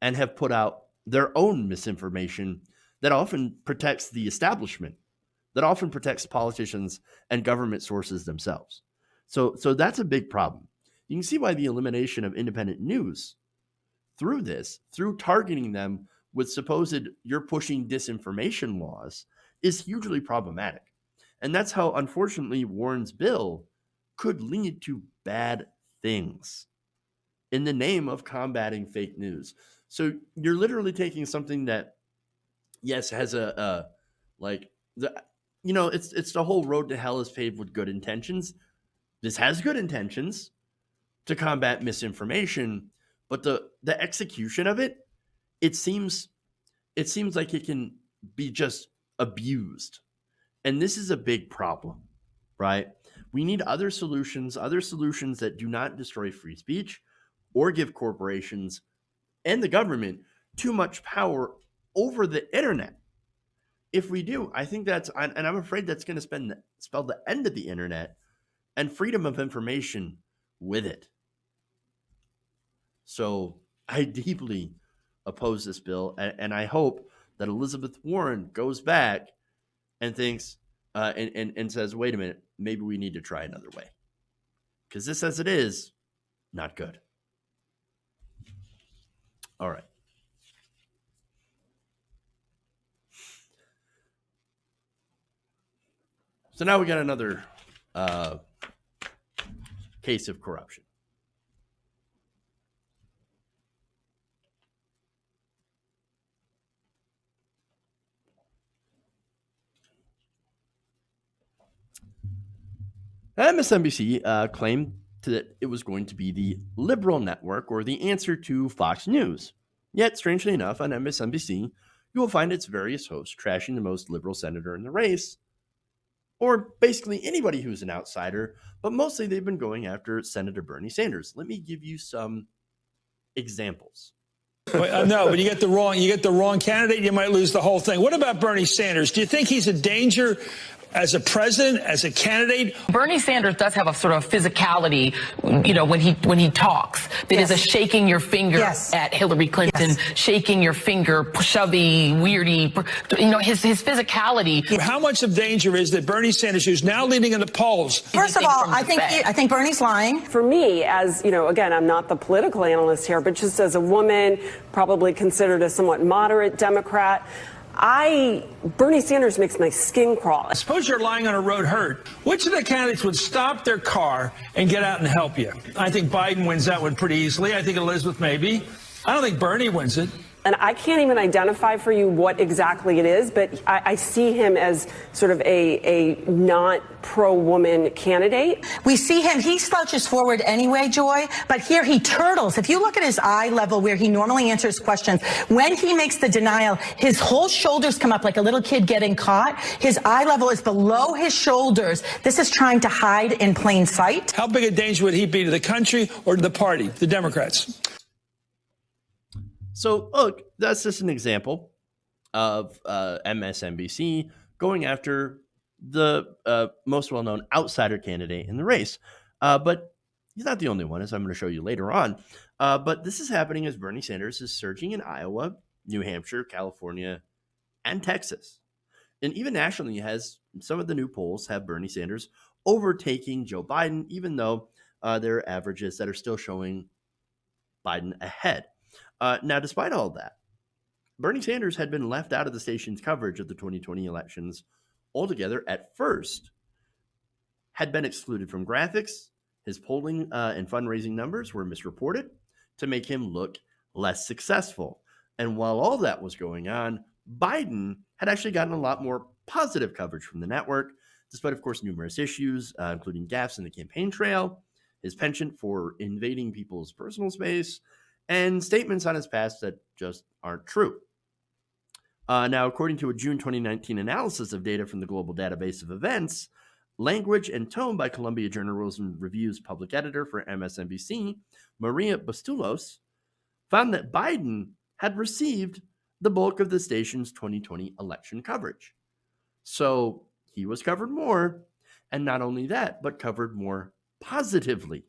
and have put out their own misinformation that often protects the establishment, that often protects politicians and government sources themselves. So that's a big problem. You can see why the elimination of independent news through targeting them with supposed you're pushing disinformation laws, is hugely problematic. And that's how, unfortunately, Warren's bill could lead to bad things in the name of combating fake news. So you're literally taking something that, yes, has it's the whole road to hell is paved with good intentions. This has good intentions to combat misinformation, but the execution of it, it seems like it can be just abused. And this is a big problem, right? We need other solutions that do not destroy free speech or give corporations and the government too much power over the internet. If we do, I think and I'm afraid that's going to spell the end of the internet and freedom of information with it. So I deeply oppose this bill, and I hope that Elizabeth Warren goes back and thinks and says, wait a minute, maybe we need to try another way. Because this, as it is, not good. All right. So now we got another case of corruption. MSNBC claimed that it was going to be the liberal network or the answer to Fox News. Yet, strangely enough, on MSNBC, you will find its various hosts trashing the most liberal senator in the race, or basically anybody who's an outsider, but mostly they've been going after Senator Bernie Sanders. Let me give you some examples. No, but you get the wrong candidate, you might lose the whole thing. What about Bernie Sanders? Do you think he's a danger as a president, as a candidate? Bernie Sanders does have a sort of physicality, when he talks, that is a shaking your finger at Hillary Clinton, shaking your finger, shovey, weirdy, his physicality. How much of danger is that Bernie Sanders, who's now leading in the polls? First of all, I think Bernie's lying. For me, as again, I'm not the political analyst here, but just as a woman, probably considered a somewhat moderate Democrat, Bernie Sanders makes my skin crawl. Suppose you're lying on a road hurt. Which of the candidates would stop their car and get out and help you? I think Biden wins that one pretty easily. I think Elizabeth maybe. I don't think Bernie wins it. And I can't even identify for you what exactly it is, but I see him as sort of a not pro-woman candidate. We see him, he slouches forward anyway, Joy, but here he turtles. If you look at his eye level where he normally answers questions, when he makes the denial, his whole shoulders come up like a little kid getting caught. His eye level is below his shoulders. This is trying to hide in plain sight. How big a danger would he be to the country or to the party, the Democrats? So, look, that's just an example of MSNBC going after the most well-known outsider candidate in the race. But he's not the only one, as I'm going to show you later on. But this is happening as Bernie Sanders is surging in Iowa, New Hampshire, California, and Texas. And even nationally, some of the new polls have Bernie Sanders overtaking Joe Biden, even though there are averages that are still showing Biden ahead. Now, despite all of that, Bernie Sanders had been left out of the station's coverage of the 2020 elections altogether at first, had been excluded from graphics. His polling and fundraising numbers were misreported to make him look less successful. And while all that was going on, Biden had actually gotten a lot more positive coverage from the network, despite, of course, numerous issues, including gaffes in the campaign trail, his penchant for invading people's personal space, and statements on his past that just aren't true. Now, according to a June 2019 analysis of data from the Global Database of Events, Language and Tone by Columbia Journalism Review's public editor for MSNBC, Maria Bastulos, found that Biden had received the bulk of the station's 2020 election coverage. So he was covered more, and not only that, but covered more positively.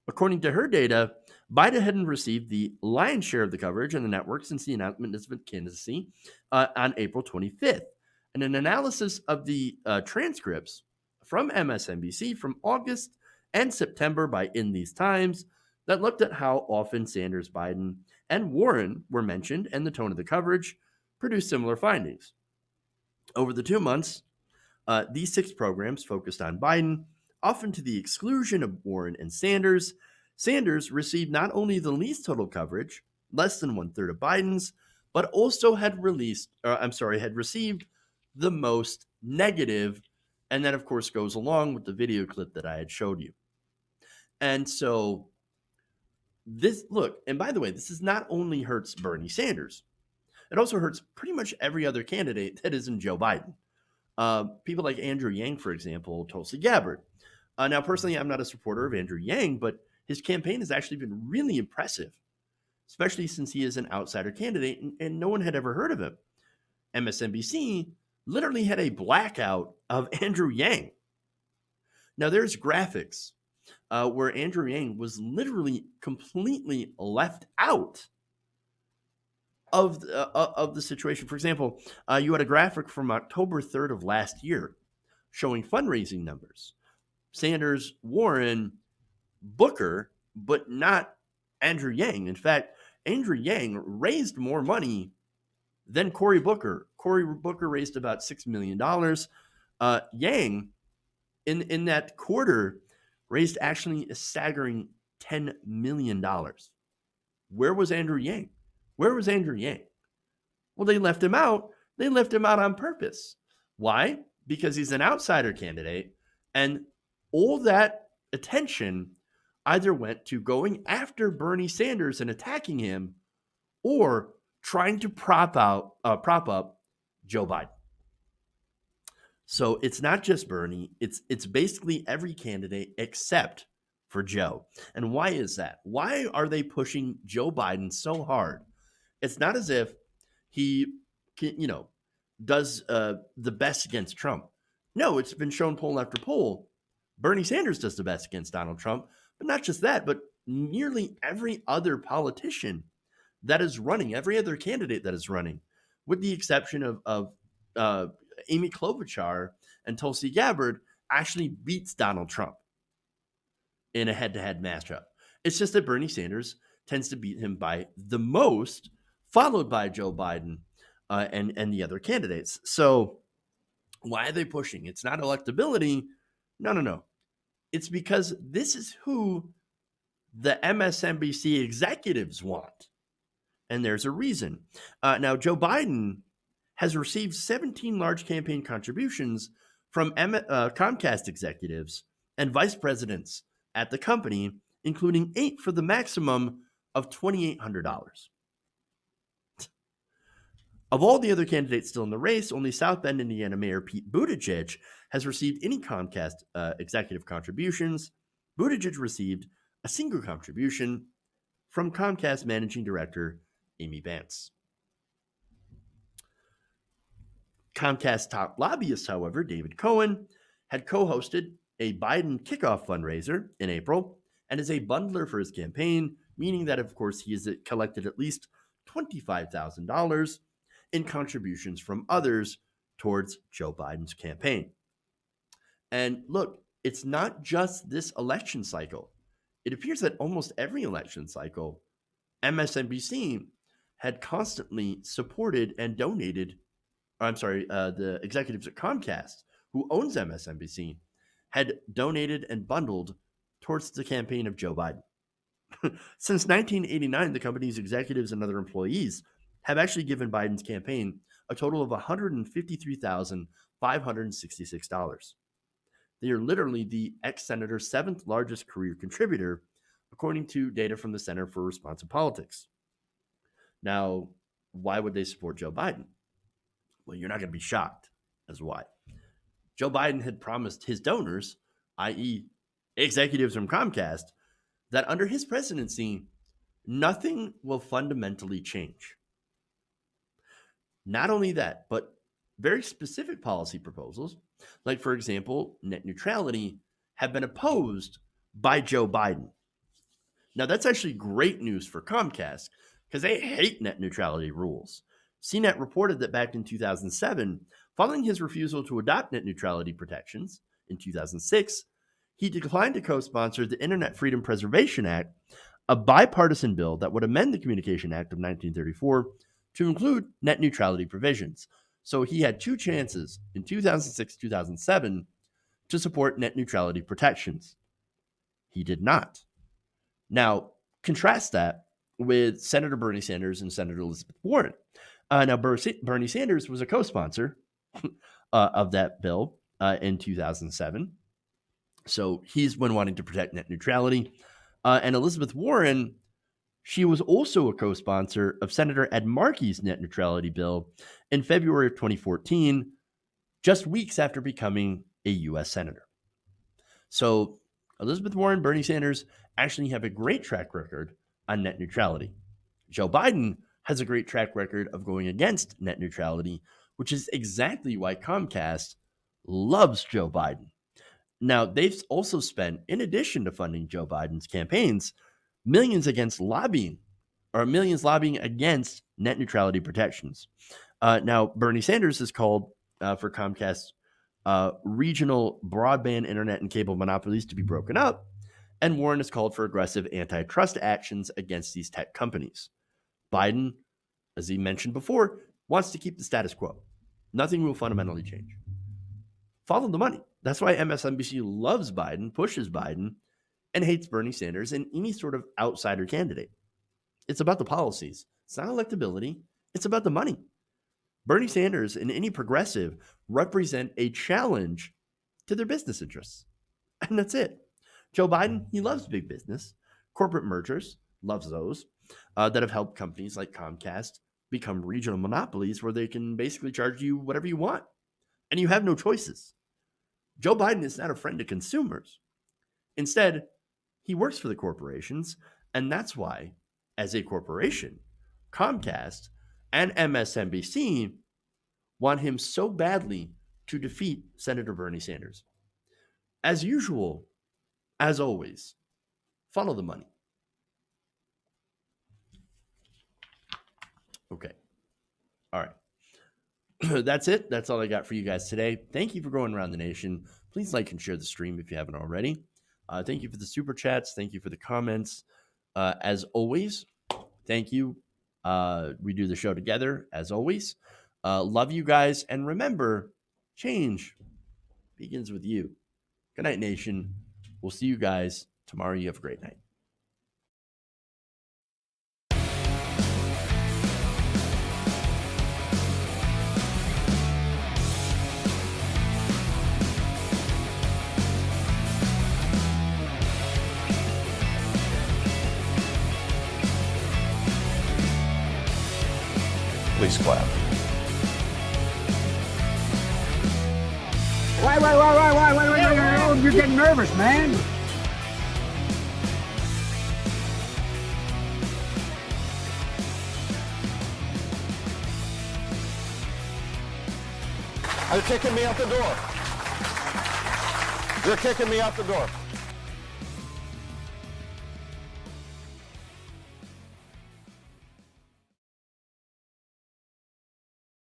According to her data, Biden hadn't received the lion's share of the coverage on the network since the announcement of his candidacy on April 25th. And an analysis of the transcripts from MSNBC from August and September by In These Times that looked at how often Sanders, Biden, and Warren were mentioned and the tone of the coverage produced similar findings. Over the 2 months, these 6 programs focused on Biden, often to the exclusion of Warren and Sanders. Sanders received not only the least total coverage, less than 1/3 of Biden's, but also had received the most negative, and that, of course, goes along with the video clip that I had showed you. And so and by the way, this is not only hurts Bernie Sanders, it also hurts pretty much every other candidate that isn't Joe Biden. People like Andrew Yang, for example, Tulsi Gabbard. Now, personally, I'm not a supporter of Andrew Yang, but his campaign has actually been really impressive, especially since he is an outsider candidate and no one had ever heard of him. MSNBC literally had a blackout of Andrew Yang. Now, there's graphics where Andrew Yang was literally completely left out of the situation. For example, you had a graphic from October 3rd of last year showing fundraising numbers. Sanders, Warren, Booker, but not Andrew Yang. In fact, Andrew Yang raised more money than Cory Booker. Cory Booker raised about $6 million. Yang, in that quarter, raised actually a staggering $10 million. Where was Andrew Yang? Where was Andrew Yang? Well, they left him out. They left him out on purpose. Why? Because he's an outsider candidate, and all that attention either went to going after Bernie Sanders and attacking him, or trying to prop up Joe Biden. So it's not just Bernie, it's basically every candidate except for Joe. And why is that? Why are they pushing Joe Biden so hard? It's not as if he does the best against Trump. No, it's been shown poll after poll. Bernie Sanders does the best against Donald Trump, but not just that, but nearly every other politician that is running, every other candidate that is running, with the exception of Amy Klobuchar and Tulsi Gabbard, actually beats Donald Trump in a head-to-head matchup. It's just that Bernie Sanders tends to beat him by the most, followed by Joe Biden and the other candidates. So why are they pushing? It's not electability. No. It's because this is who the MSNBC executives want. And there's a reason. Now, Joe Biden has received 17 large campaign contributions from Comcast executives and vice presidents at the company, including 8 for the maximum of $2,800. Of all the other candidates still in the race, only South Bend, Indiana Mayor Pete Buttigieg has received any Comcast executive contributions. Buttigieg received a single contribution from Comcast Managing Director Amy Vance. Comcast top lobbyist, however, David Cohen, had co-hosted a Biden kickoff fundraiser in April and is a bundler for his campaign, meaning that, of course, he has collected at least $25,000 in contributions from others towards Joe Biden's campaign. And look, it's not just this election cycle. It appears that almost every election cycle, MSNBC had constantly supported and donated, the executives at Comcast, who owns MSNBC, had donated and bundled towards the campaign of Joe Biden. Since 1989, the company's executives and other employees have actually given Biden's campaign a total of $153,566. They are literally the ex-senator's seventh largest career contributor, according to data from the Center for Responsive Politics. Now, why would they support Joe Biden? Well, you're not going to be shocked as why. Joe Biden had promised his donors, i.e., executives from Comcast, that under his presidency, nothing will fundamentally change. Not only that, but very specific policy proposals, like, for example, net neutrality, have been opposed by Joe Biden. Now, that's actually great news for Comcast because they hate net neutrality rules. CNET reported that back in 2007, following his refusal to adopt net neutrality protections in 2006, he declined to co-sponsor the Internet Freedom Preservation Act, a bipartisan bill that would amend the Communication Act of 1934 to include net neutrality provisions. So he had two chances in 2006-2007 to support net neutrality protections. He did not. Now, contrast that with Senator Bernie Sanders and Senator Elizabeth Warren. Now, Bernie Sanders was a co-sponsor of that bill in 2007. So he's been wanting to protect net neutrality. And Elizabeth Warren, she was also a co-sponsor of Senator Ed Markey's net neutrality bill in February of 2014, just weeks after becoming a U.S. senator. So Elizabeth Warren, Bernie Sanders actually have a great track record on net neutrality. Joe Biden has a great track record of going against net neutrality, which is exactly why Comcast loves Joe Biden. Now, they've also spent, in addition to funding Joe Biden's campaigns, millions lobbying against net neutrality protections. Now, Bernie Sanders has called for Comcast's regional broadband internet and cable monopolies to be broken up, and Warren has called for aggressive antitrust actions against these tech companies. Biden, as he mentioned before, wants to keep the status quo. Nothing will fundamentally change. Follow the money. That's why MSNBC loves Biden, pushes Biden, and hates Bernie Sanders and any sort of outsider candidate. It's about the policies. It's not electability. It's about the money. Bernie Sanders and any progressive represent a challenge to their business interests. And that's it. Joe Biden, he loves big business. Corporate mergers, loves those that have helped companies like Comcast become regional monopolies where they can basically charge you whatever you want. And you have no choices. Joe Biden is not a friend to consumers. Instead, he works for the corporations, and that's why, as a corporation, Comcast and MSNBC want him so badly to defeat Senator Bernie Sanders. As usual, as always, follow the money. Okay. All right. That's it. That's all I got for you guys today. Thank you for going around the nation. Please like and share the stream if you haven't already. Thank you for the super chats. Thank you for the comments. As always, thank you. We do the show together, as always. Love you guys. And remember, change begins with you. Good night, nation. We'll see you guys tomorrow. You have a great night. Please clap. Why? You're getting nervous, man. They're kicking me out the door. They're kicking me out the door.